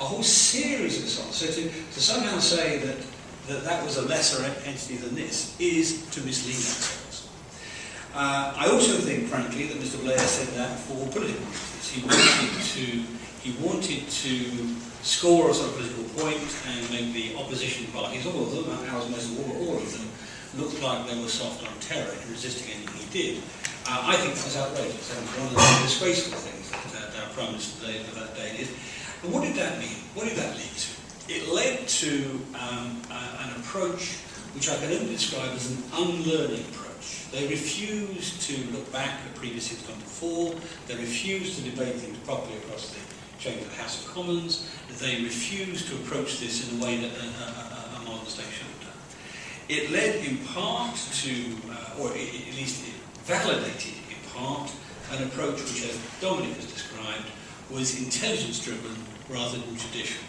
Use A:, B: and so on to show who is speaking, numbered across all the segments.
A: a whole series of assaults. So to somehow say that was a lesser entity than this is to mislead ourselves. I also think, frankly, that Mr. Blair said that for political reasons. He wanted to score a sort of political point and make the opposition parties, all of them, ours most of all of them, look like they were soft on terror in resisting anything he did. I think that was outrageous. That was one of the disgraceful things that our Prime Minister that day did. And what did that mean? What did that lead to? It led to an approach which I can only describe as an unlearning approach. They refused to look back at previous things gone before. They refused to debate things properly across the change of the House of Commons. They refused to approach this in a way that a modern state should have done. It led in part to, or at least it validated in part, an approach which, as Dominic has described, was intelligence-driven rather than judicial,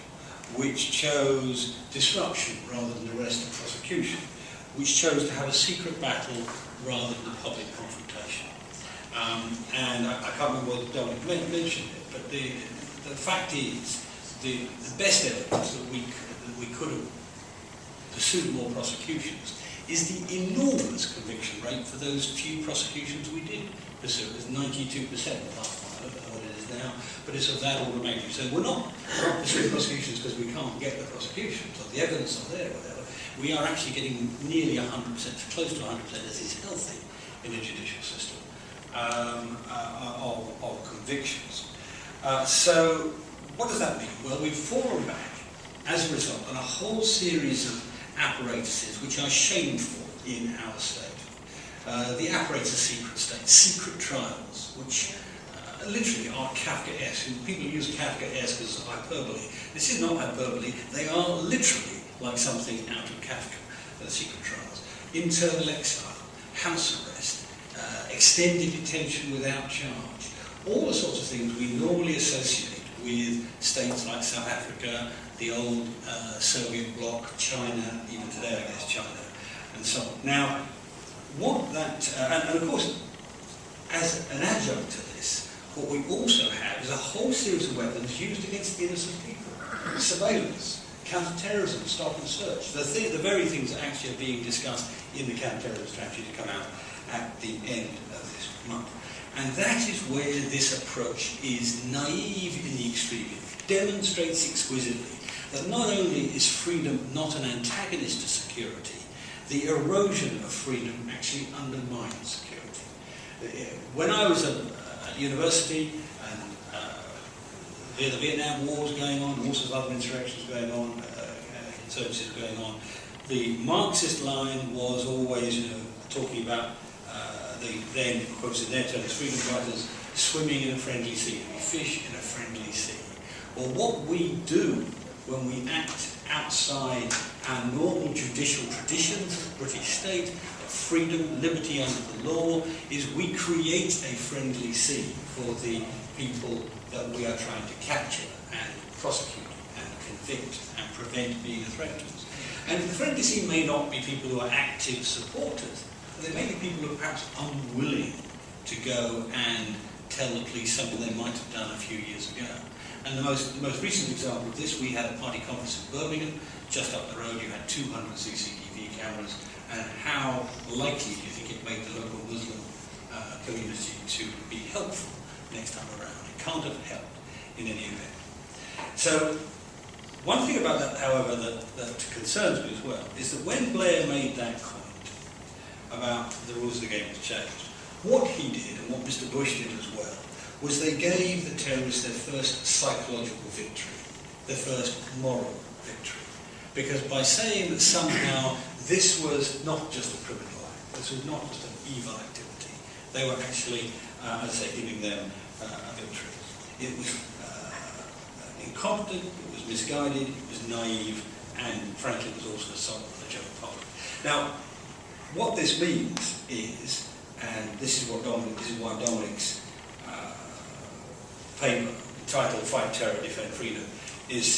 A: which chose disruption rather than arrest and prosecution, which chose to have a secret battle rather than a public confrontation. And I can't remember whether Dominic mentioned it, but the fact is, the best evidence that we could have pursued more prosecutions is the enormous conviction rate for those few prosecutions we did pursue. It was 92% last time. I don't know what it is now, but it's of that order of magnitude. So we're not pursuing prosecutions because we can't get the prosecutions, or the evidence is there, or whatever. We are actually getting nearly 100%, close to 100%, as is healthy in a judicial system, of convictions. So what does that mean? Well, we've fallen back, as a result, on a whole series of apparatuses which are shameful in our state. The apparatus of secret state, secret trials, which literally are Kafkaesque. People use Kafkaesque as hyperbole. This is not hyperbole. They are literally like something out of Kafka, the secret trials. Internal exile, house arrest, extended detention without charge. All the sorts of things we normally associate with states like South Africa, the old Soviet bloc, China, even today I guess China, and so on. Now, what that, and of course, as an adjunct to this, what we also have is a whole series of weapons used against innocent people. Surveillance, counter-terrorism, stop and search. The very things that actually are being discussed in the counter-terrorism strategy to come out at the end of this month. And that is where this approach is naive in the extreme. It demonstrates exquisitely that not only is freedom not an antagonist to security, the erosion of freedom actually undermines security. When I was at university and the Vietnam War was going on, all sorts of other insurrections going on, insurgencies going on, the Marxist line was always, talking about the then, quotes in their terms, freedom fighters swimming in a friendly sea. We fish in a friendly sea. Well, what we do when we act outside our normal judicial traditions of the British state, of freedom, liberty under the law, is we create a friendly sea for the people that we are trying to capture and prosecute and convict and prevent being a threat to us. And the friendly sea may not be people who are active supporters. There may be people who are perhaps unwilling to go and tell the police something they might have done a few years ago. And the most recent example of this, we had a party conference in Birmingham. Just up the road you had 200 CCTV cameras. And how likely do you think it made the local Muslim community to be helpful next time around? It can't have helped in any event. So one thing about that, however, that concerns me as well, is that when Blair made that comment about the rules of the game have changed, what he did, and what Mr. Bush did as well, was they gave the terrorists their first psychological victory, their first moral victory. Because by saying that somehow this was not just a criminal act, this was not just an evil activity, they were actually, as I say, giving them a victory. It was incompetent, it was misguided, it was naive, and frankly it was also an assault on the general public. Now, what this means is, and this is why Dominic's paper entitled "Fight Terror, Defend Freedom" is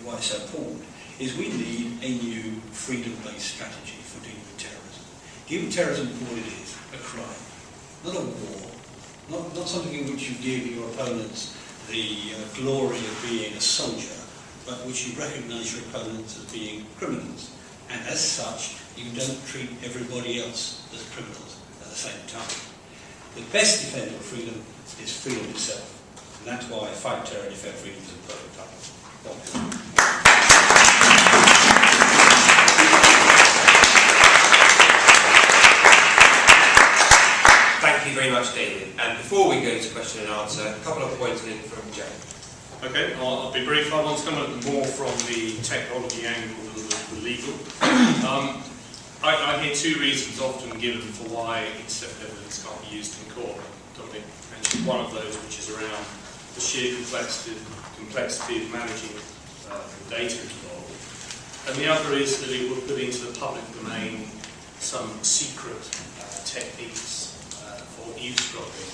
A: why it's so important, is we need a new freedom-based strategy for dealing with terrorism. Give terrorism what it is, a crime, not a war, not something in which you give your opponents the glory of being a soldier, but which you recognise your opponents as being criminals. And as such, you don't treat everybody else as criminals at the same time. The best defender of freedom is freedom itself. And that's why fight terror, defend freedom is a perfect title.
B: Thank you very much, David. And before we go to question and answer, a couple of points in from Joe.
C: Okay, I'll be brief. I want to come at it more from the technology angle than the legal. I hear two reasons often given for why intercept evidence can't be used in court. Dominic mentioned one of those, which is around the sheer complexity of managing the data involved. And the other is that it would put into the public domain some secret techniques for eavesdropping.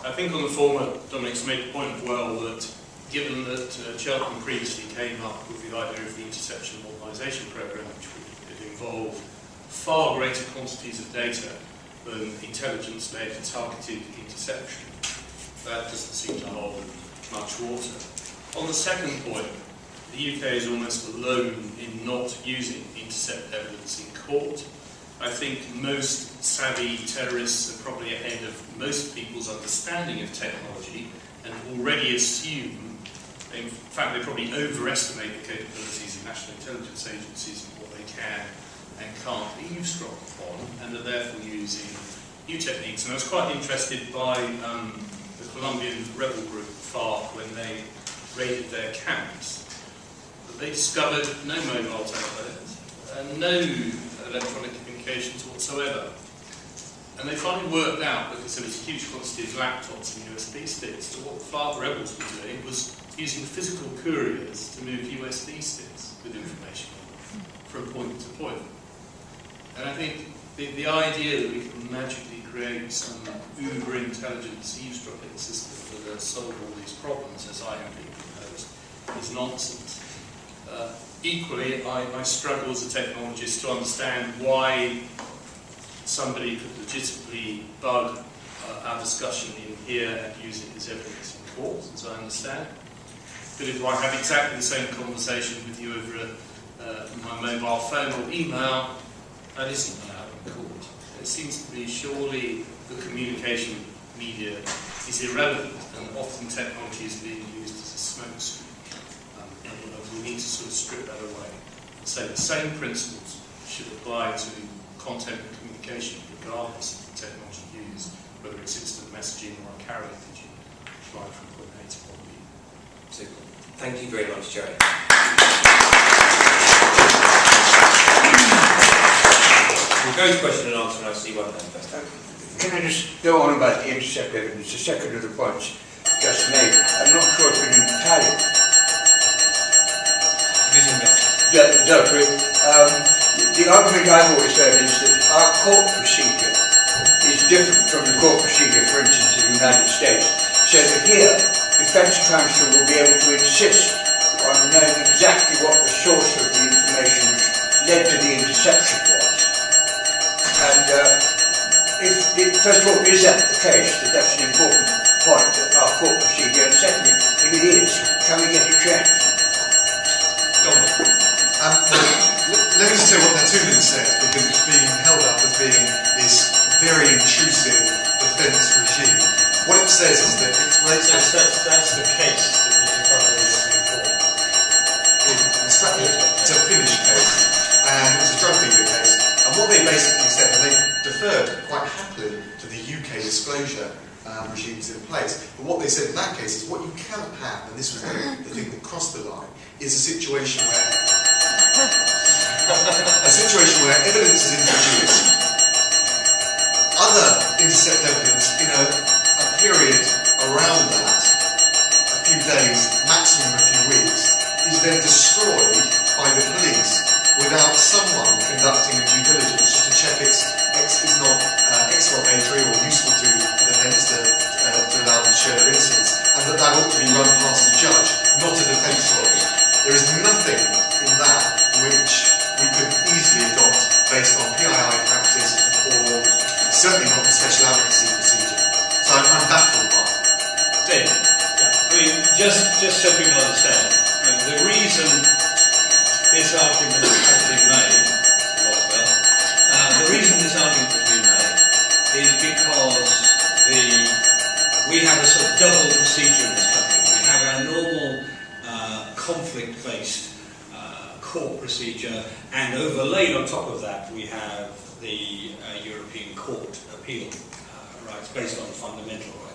C: I think on the former, Dominic's made the point well that given that Cheltenham previously came up with the idea of the Interception Modernisation Programme, which would involve far greater quantities of data than intelligence-led targeted interception, that doesn't seem to hold much water. On the second point, the UK is almost alone in not using intercept evidence in court. I think most savvy terrorists are probably ahead of most people's understanding of technology and already assume, in fact they probably overestimate the capabilities of national intelligence agencies and what they can and can't eavesdrop upon, and are therefore using new techniques. And I was quite interested by the Colombian rebel group FARC when they raided their camps. But they discovered no mobile telephones, no electronic communications whatsoever. And they finally worked out, because there was a huge quantity of laptops and USB sticks, that what the FARC rebels were doing was using physical couriers to move USB sticks with information from point to point. And I think the idea that we can magically create some uber intelligence eavesdropping system that will solve all these problems, as I have been proposed, is nonsense. Equally, I struggle as a technologist to understand why somebody could legitimately bug our discussion in here and use it as evidence in court, as I understand. But if I have exactly the same conversation with you over my mobile phone or email, that isn't allowed in court. It seems to me surely the communication media is irrelevant, and often technology is being used as a smokescreen. We need to sort of strip that away and say the same principles should apply to content and communication regardless of the technology used, whether it's instant messaging or a carrier pigeon flying from point A to point B.
B: Super. Thank you very much, Jerry. We'll go to question and answer, and I'll see one then first.
D: Can I just go on about the intercept evidence? The second of the points just made. I'm not sure if it's entirely. The argument I've always heard is that our court procedure is different from the court procedure, for instance, in the United States. So that here, defence counsel will be able to insist on knowing exactly what the source of the information which led to the interception was. And first of all, is that the case? That's an important point, that our court procedure. And secondly, if it is, can we get it checked?
E: Let me just say what Natulin said, because it's being held up as being this very intrusive defence regime. What it says is that it's related to...
C: That's the case that was in front of the European Court.
E: It's a Finnish case, and it was a drug dealer case. And what they basically said, and they deferred quite happily to the UK disclosure regimes in place. But what they said in that case is what you cannot have, and this was the thing that crossed the line, is a situation where evidence is introduced, other intercept evidence in a period around that, a few days, maximum a few weeks, is then destroyed by the police without someone conducting a due diligence just to check it's not exculpatory or useful to the defence to allow them to share their innocence, and that ought to be run past the judge, not a defence lawyer. There is nothing in that which we could easily adopt based on PII practice or certainly not the special advocacy procedure. So I'm baffled by it.
A: David, I mean, just so people understand, the reason this argument has been made, the reason this argument has been made is because we have a sort of double procedure in this country. We have our normal conflict-based court procedure, and overlaid on top of that we have the European Court appeal rights based on fundamental rights.